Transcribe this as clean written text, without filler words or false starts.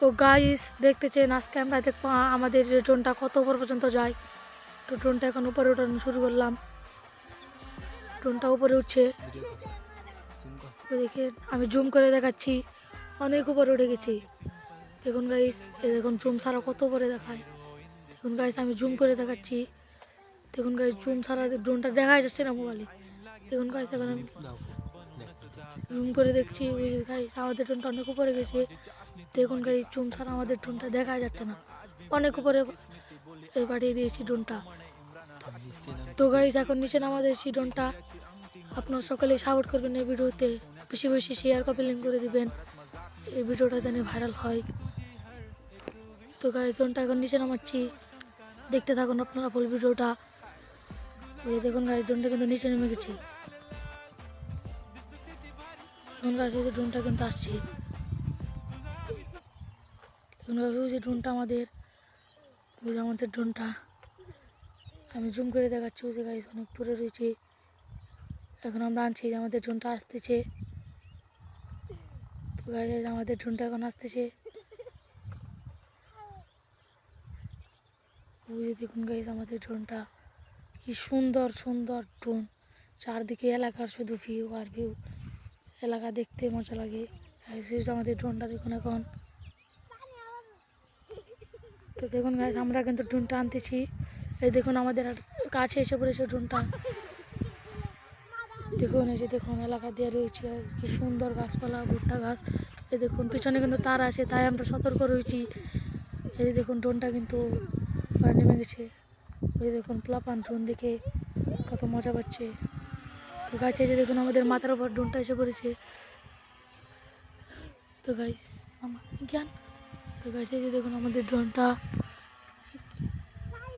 তো গাইস দেখতেছেন আজকে আমরা দেখবো আমাদের ড্রোনটা কত উপর পর্যন্ত যায়। তো ড্রোনটা এখন উপরে উঠানো শুরু করলাম। ড্রোনটা উপরে উঠছে, দেখে আমি জুম করে দেখাচ্ছি, অনেক উপরে উঠে গেছি। দেখুন গাইস, দেখুন জুম ছাড়া কত উপরে দেখায়। দেখুন গাইস আমি জুম করে দেখাচ্ছি। দেখুন গাইস জুম ছাড়া ড্রোনটা দেখাই যাচ্ছে না মোবাইলে। দেখুন গাইস এখন আমি জুম করে দেখছি, ওই যে গাইস আমাদের ড্রোনটা অনেক উপরে গেছে। দেখুন গাইস জুম ছাড়া আমাদের ড্রোনটা দেখা যাচ্ছে না, অনেক উপরে বাড়িয়ে দিয়েছি ড্রোনটা। তো গাইস এখন নিচে নামাদের সেই ড্রোনটা। আপনারা সকলে সাপোর্ট করবেন এই ভিডিওতে, বেশি বেশি শেয়ার কপি লিঙ্ক করে দিবেন, এই ভিডিওটা যেন ভাইরাল হয়। তো গাইস ড্রোনটা এখন নিচে নামাচ্ছি, দেখতে থাকুন আপনারা ফুল ভিডিওটা। ওই দেখুন গাইস ড্রোনটা কিন্তু নিচে নেমে গেছে। এখন গাইস ওই যে ড্রোনটা কিন্তু আসছে। দেখুন গাইস ওই যে ড্রোনটা আমাদের, ওই যে আমাদের ড্রোনটা আমি জুম করে দেখাচ্ছি। ওই যে গাইস অনেক দূরে রয়েছে। এখন আমরা আনছি যে আমাদের ড্রোনটা আসতেছে। তো গাইস আমাদের ড্রোনটা এখন আসতেছে। ওই যে দেখুন গাইস আমাদের ড্রোনটা, কি সুন্দর সুন্দর ড্রোন, চারদিকে এলাকার শুধু ভিউ আর ভিউ, এলাকা দেখতে মজা লাগে। আমাদের ড্রোনটা দেখুন এখন। তো দেখুন গাইস আমরা কিন্তু ড্রোনটা আনতেছি। এই দেখুন আমাদের কাছে এসে পড়েছে ড্রোনটা। দেখুন এই যে দেখুন এলাকা দিয়ে রয়েছে কি সুন্দর গাছপালা, ভুট্টা গাছ। এই দেখুন পিছনে কিন্তু তার আছে, তাই আমরা সতর্ক রয়েছি। এই দেখুন ড্রোনটা কিন্তু নেমে গেছে। ওই দেখুন প্লাপান ড্রোন দেখে কত মজা পাচ্ছে। তো গাছে যে দেখুন আমাদের মাথার উপর ড্রোনটা এসে পড়েছে। তো গাইস আমার জ্ঞান, তো গাছে যে দেখুন আমাদের ড্রোনটা।